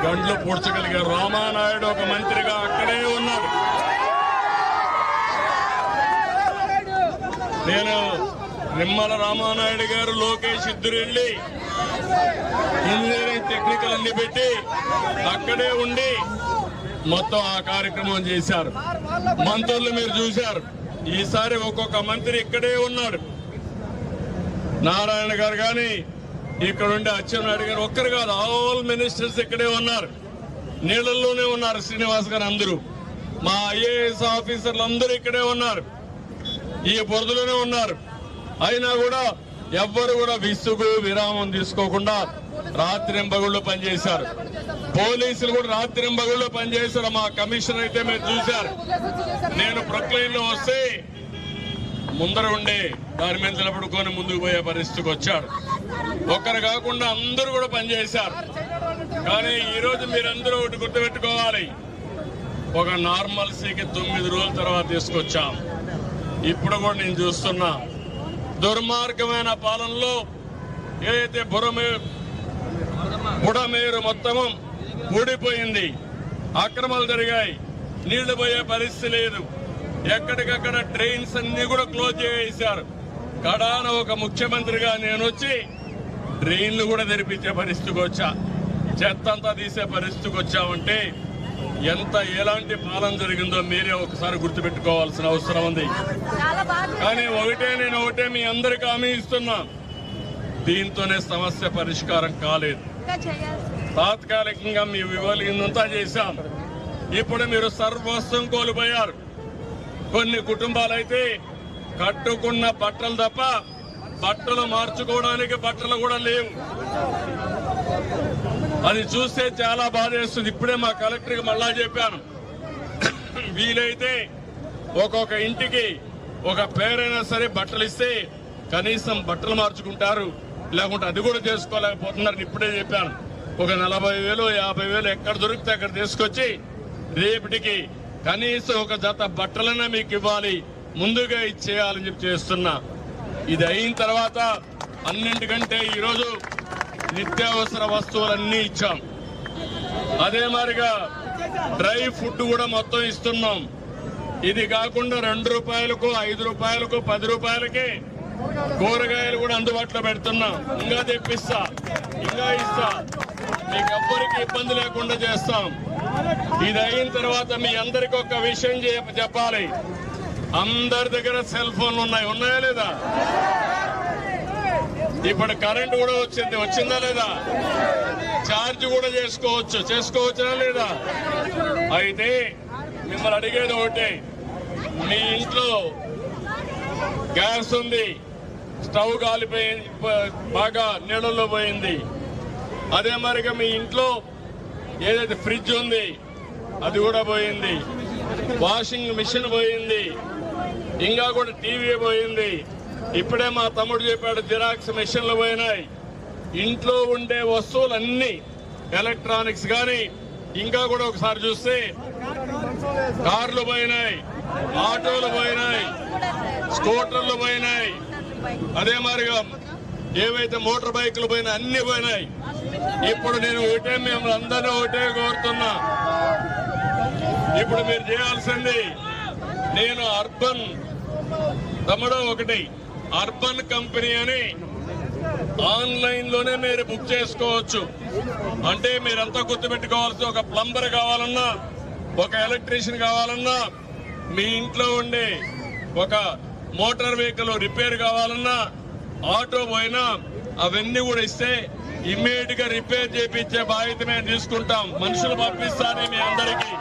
గండ్లు పూడ్చగలిగారు. రామానాయుడు ఒక మంత్రిగా అక్కడే ఉన్నాడు. నేను నిమ్మల రామానాయుడు గారు, లోకేష్ ఇద్దరు వెళ్ళి ఇంజనీరింగ్ టెక్నికల్ అన్ని పెట్టి అక్కడే ఉండి మొత్తం ఆ కార్యక్రమం చేశారు. మంత్రులు మీరు చూశారు. ఈసారి ఒక్కొక్క మంత్రి ఇక్కడే ఉన్నాడు. నారాయణ గారు కానీ ఇక్కడ ఉండే అచ్చెన్నాయుడు గారు ఒక్కరు కాదు, ఆల్ మినిస్టర్స్ ఇక్కడే ఉన్నారు. నీళ్లలోనే ఉన్నారు శ్రీనివాస్ గారు. అందరూ మా ఐఏఎస్ ఆఫీసర్లు అందరూ ఇక్కడే ఉన్నారు, ఈ బురదలోనే ఉన్నారు. అయినా కూడా ఎవ్వరు కూడా విసుగు విరామం తీసుకోకుండా రాత్రింబగుళ్ళు పనిచేశారు. పోలీసులు కూడా రాత్రింబగుళ్ళు పనిచేశారు. మా కమిషనర్ అయితే మీరు చూశారు. నేను ప్రొక్లైన్ లో వస్తే ముందర ఉండే దాని మీద నిలబడుకొని ముందుకు పోయే పరిస్థితికి వచ్చాడు. ఒక్కరు కాకుండా అందరూ కూడా పనిచేశారు. కానీ ఈరోజు మీరందరూ ఒకటి గుర్తుపెట్టుకోవాలి, ఒక నార్మల్సీకి 9 రోజుల తర్వాత తీసుకొచ్చాం. ఇప్పుడు కూడా నేను చూస్తున్నా దుర్మార్గమైన పాలనలో ఏదైతే బుడమేరు మొత్తం ఊడిపోయింది, అక్రమాలు జరిగాయి, నీళ్లు పోయే పరిస్థితి లేదు. ఎక్కడికక్కడ ట్రైన్స్ అన్ని కూడా క్లోజ్ చేసేశారు. కడాన ఒక ముఖ్యమంత్రిగా నేను వచ్చి ట్రైన్లు కూడా తెరిపించే పరిస్థితికి వచ్చా, చెత్త అంతా తీసే పరిస్థితికి వచ్చామంటే ఎలాంటి పాలన జరిగిందో మీరే ఒకసారి గుర్తుపెట్టుకోవాల్సిన అవసరం ఉంది. కానీ నేను ఒకటే మీ అందరికీ హామీ ఇస్తున్నా, దీంతోనే సమస్య పరిష్కారం కాలేదు. తాత్కాలికంగా మీ వివరిందంతా చేశాం. ఇప్పుడు మీరు సర్వస్వం కోల్పోయారు. కొన్ని కుటుంబాలైతే కట్టుకున్న బట్టలు తప్ప బట్టలు మార్చుకోవడానికి బట్టలు కూడా లేవు. అది చూస్తే చాలా బాధేస్తుంది. ఇప్పుడే మా కలెక్టర్కి మళ్ళా చెప్పాను, వీలైతే ఒక్కొక్క ఇంటికి ఒక పేరైనా సరే బట్టలు ఇస్తే కనీసం బట్టలు మార్చుకుంటారు, లేకుంటే అది కూడా చేసుకోలేకపోతున్నారు. ఇప్పుడే చెప్పాను, ఒక 40,000 50,000 ఎక్కడ దొరికితే అక్కడ తీసుకొచ్చి రేపటికి కనీసం ఒక జత బట్టలనే మీకు ఇవ్వాలి, ముందుగా ఇచ్చేయాలని చెప్పి చేస్తున్నా. ఇది అయిన తర్వాత అన్నింటికంటే ఈరోజు నిత్యావసర వస్తువులన్నీ ఇచ్చాం. అదే మాదిరిగా డ్రై ఫుడ్ కూడా మొత్తం ఇస్తున్నాం. ఇది కాకుండా 2 రూపాయలకు 5 రూపాయలకు 10 రూపాయలకి కూరగాయలు కూడా అందుబాటులో పెడుతున్నాం. ఇంకా తెప్పిస్తా, ఇంకా ఇస్తా, మీకు ఎవ్వరికి ఇబ్బంది లేకుండా చేస్తాం. ఇది అయిన తర్వాత మీ అందరికి ఒక విషయం చెప్పాలి. అందరి దగ్గర సెల్ ఫోన్లు ఉన్నాయా లేదా? ఇప్పుడు కరెంట్ కూడా వచ్చిందా లేదా? ఛార్జ్ కూడా చేసుకోవచ్చునా లేదా? అయితే మిమ్మల్ని అడిగేది ఒకటే, మీ ఇంట్లో గ్యాస్ ఉంది, స్టవ్ కాలిపోయింది, బాగా నీళ్ళల్లో పోయింది. అదే మరిగా మీ ఇంట్లో ఏదైతే ఫ్రిడ్జ్ ఉంది అది కూడా పోయింది, వాషింగ్ మిషన్ పోయింది, ఇంకా కూడా టీవీ పోయింది. ఇప్పుడే మా తమ్ముడు చెప్పాడు, జిరాక్స్ మిషన్లు పోయినాయి. ఇంట్లో ఉండే వస్తువులన్నీ ఎలక్ట్రానిక్స్ కానీ ఇంకా కూడా ఒకసారి చూస్తే కార్లు పోయినాయి, ఆటోలు పోయినాయి, స్కూటర్లు పోయినాయి. అదే మాదిరిగా ఏవైతే మోటార్ బైకులు పోయినా అన్ని పోయినాయి. ఇప్పుడు నేను ఒకటే మిమ్మల్ని అందరినీ ఒకటే కోరుతున్నా, ఇప్పుడు మీరు చేయాల్సింది, నేను అర్బన్ తమ్ముడు ఒకటి అర్బన్ కంపెనీ అని ఆన్లైన్ లోనే మీరు బుక్ చేసుకోవచ్చు. అంటే మీరంతా గుర్తుపెట్టుకోవాల్సి, ఒక ప్లంబర్ కావాలన్నా, ఒక ఎలక్ట్రీషియన్ కావాలన్నా, మీ ఇంట్లో ఉండే ఒక మోటార్ వెహికల్ రిపేర్ కావాలన్నా, ఆటో పోయినా అవన్నీ కూడా ఇస్తే ఇమ్మీడియట్ గా రిపేర్ చేయించే బాధ్యత మేము తీసుకుంటాం. మనుషులు పంపిస్తానే మీ అందరికీ.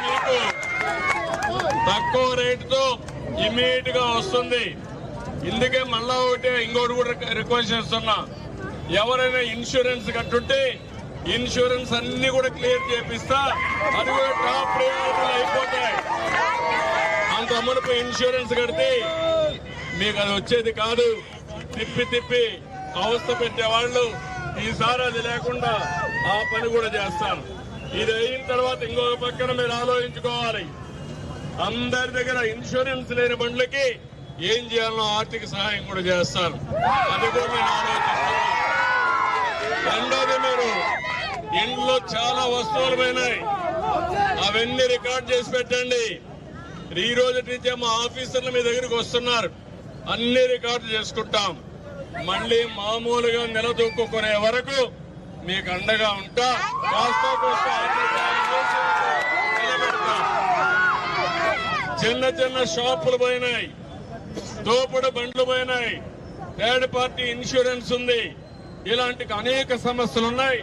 మీకు తక్కువ రేటుతో ఇమ్మీడియట్ గా వస్తుంది. ఇందుకే మళ్ళా ఇంకోటి కూడా రిక్వెస్ట్ చేస్తున్నా, ఎవరైనా ఇన్సూరెన్స్ కట్టుంటే ఇన్సూరెన్స్ అన్ని కూడా క్లియర్ చేపిస్తా, అది కూడా టాప్ ప్రయారిటీలు అయిపోతాయి. అంత మునుపు ఇన్సూరెన్స్ కడితే మీకు అది వచ్చేది కాదు, తిప్పి అవస్థ పెట్టేవాళ్ళు. ఈసారి అది లేకుండా ఆ పని కూడా చేస్తాను. ఇది అయిన తర్వాత ఇంకొక పక్కన మీరు ఆలోచించుకోవాలి, అందరి దగ్గర ఇన్సూరెన్స్ లేని బండ్లకి ఏం చేయాలనో ఆర్థిక సహాయం కూడా చేస్తాను. అది కూడా నేను ఆలోచిస్తున్నాను. రెండోది, మీరు ఇంట్లో చాలా వస్తువులు పోయినాయి. అవన్నీ రికార్డ్ చేసి పెట్టండి. ఈ రోజు నుంచే మా ఆఫీసర్లు మీ దగ్గరికి వస్తున్నారు. అన్ని రికార్డు చేసుకుంటాం. మళ్ళీ మామూలుగా నిలదొక్కునే వరకు మీకు అండగా ఉంటా. కాస్త నిలబెడతాం. చిన్న చిన్న షాపులు పోయినాయి, దోపుడు బండ్లు పోయినాయి, థర్డ్ పార్టీ ఇన్సూరెన్స్ ఉంది. ఇలాంటి అనేక సమస్యలు ఉన్నాయి.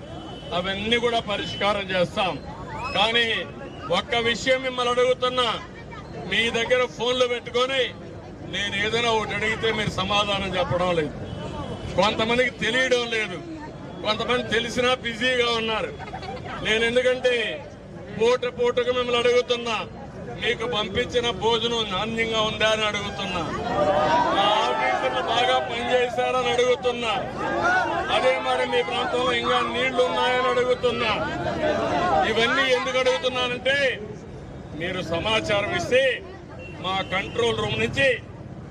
అవన్నీ కూడా పరిష్కారం చేస్తాం. కానీ ఒక్క విషయం మిమ్మల్ని అడుగుతున్నా, మీ దగ్గర ఫోన్లు పెట్టుకొని నేను ఏదైనా ఒకటి అడిగితే మీరు సమాధానం చెప్పడం లేదు. కొంతమందికి తెలియడం లేదు, కొంతమంది తెలిసినా బిజీగా ఉన్నారు. నేను ఎందుకంటే పూటకు మిమ్మల్ని అడుగుతున్నా, మీకు పంపించిన భోజనం నాణ్యంగా ఉందా అని అడుగుతున్నా, మా ఆఫీసర్లు బాగా పనిచేశారని అడుగుతున్నా, అదే మరి మీ ప్రాంతంలో ఇంకా నీళ్లు ఉన్నాయని అడుగుతున్నా. ఇవన్నీ ఎందుకు అడుగుతున్నానంటే మీరు సమాచారం ఇస్తే మా కంట్రోల్ రూమ్ నుంచి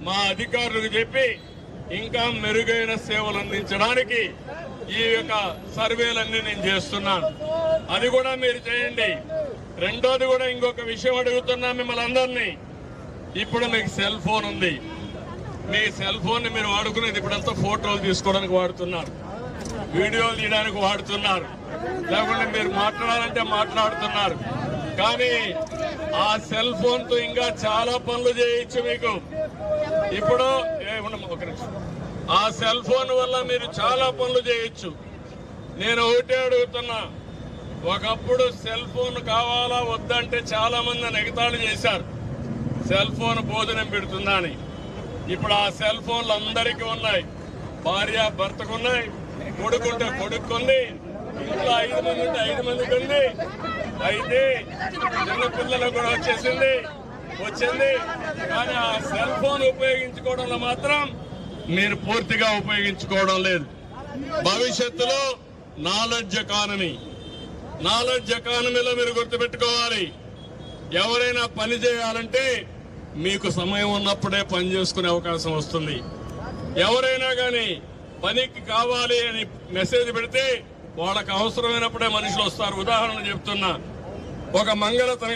మా అధికారులకు చెప్పి ఇంకా మెరుగైన సేవలు అందించడానికి ఈ యొక్క సర్వేలన్నీ నేను చేస్తున్నాను. అది కూడా మీరు చేయండి. రెండోది కూడా ఇంకొక విషయం అడుగుతున్నా మిమ్మల్ని అందరినీ. ఇప్పుడు మీకు సెల్ ఫోన్ ఉంది. మీ సెల్ ఫోన్ ని మీరు వాడుకునేది ఇప్పుడంతా ఫోటోలు తీసుకోవడానికి వాడుతున్నారు, వీడియోలు తీయడానికి వాడుతున్నారు, లేకుంటే మీరు మాట్లాడాలంటే మాట్లాడుతున్నారు. కానీ ఆ సెల్ ఫోన్ తో ఇంకా చాలా పనులు చేయొచ్చు మీకు. ఇప్పుడు ఆ సెల్ ఫోన్ వల్ల మీరు చాలా పనులు చేయొచ్చు. నేను ఒకటే అడుగుతున్నా, ఒకప్పుడు సెల్ ఫోన్ కావాలా వద్దంటే చాలా మంది ఎగతాళి చేశారు, సెల్ ఫోన్ భోజనం పెడుతుందా అని. ఇప్పుడు ఆ సెల్ ఫోన్లు అందరికీ ఉన్నాయి. భార్య భర్తకు ఉన్నాయి, కొడుకుంటే కొడుకుంది, ఇంట్లో 5 మంది ఉంటే 5 మందికి ఉంది. అయితే చిన్న పిల్లలకు కూడా వచ్చింది. కానీ ఆ సెల్ ఫోన్ ఉపయోగించుకోవడంలో మాత్రం మీరు పూర్తిగా ఉపయోగించుకోవడం లేదు. భవిష్యత్తులో నాలెడ్జ్ ఎకానమీలో మీరు గుర్తుపెట్టుకోవాలి. ఎవరైనా పని చేయాలంటే మీకు సమయం ఉన్నప్పుడే పని చేసుకునే అవకాశం వస్తుంది. ఎవరైనా కానీ పనికి కావాలి అని మెసేజ్ పెడితే వాళ్ళకి అవసరమైనప్పుడే మనుషులు వస్తారు. ఉదాహరణ చెప్తున్నా, ఒక మంగళతను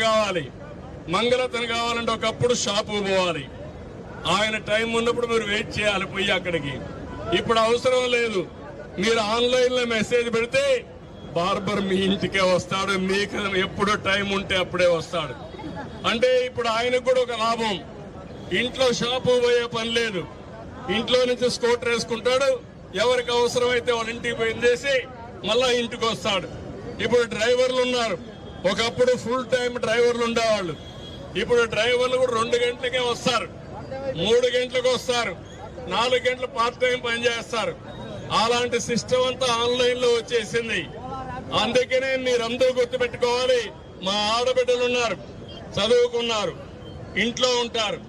కావాలంటే ఒకప్పుడు షాపుకు పోవాలి. ఆయన టైం ఉన్నప్పుడు మీరు వెయిట్ చేయాలి పోయి అక్కడికి. ఇప్పుడు అవసరం లేదు. మీరు ఆన్లైన్ లో మెసేజ్ పెడితే బార్బర్ మీ ఇంటికే వస్తాడు. మీకు ఎప్పుడు టైం ఉంటే అప్పుడే వస్తాడు. అంటే ఇప్పుడు ఆయనకు కూడా ఒక లాభం. ఇంట్లో షాపు పోయే పని లేదు. ఇంట్లో నుంచి స్కూటర్ వేసుకుంటాడు. ఎవరికి అవసరమైతే వాళ్ళ ఇంటికి పోయి చేసి మళ్ళా ఇంటికి వస్తాడు. ఇప్పుడు డ్రైవర్లు ఉన్నారు. ఒకప్పుడు ఫుల్ టైం డ్రైవర్లు ఉండేవాళ్ళు. ఇప్పుడు డ్రైవర్లు కూడా 2 గంటలకే వస్తారు, 3 గంటలకు వస్తారు, 4 గంటలు పార్ట్ టైం పని చేస్తారు. అలాంటి సిస్టమ్ అంతా ఆన్లైన్ లో వచ్చేసింది. అందుకనే మీరందరూ గుర్తుపెట్టుకోవాలి, మా ఆడబిడ్డలు ఉన్నారు, చదువుకున్నారు, ఇంట్లో ఉంటారు.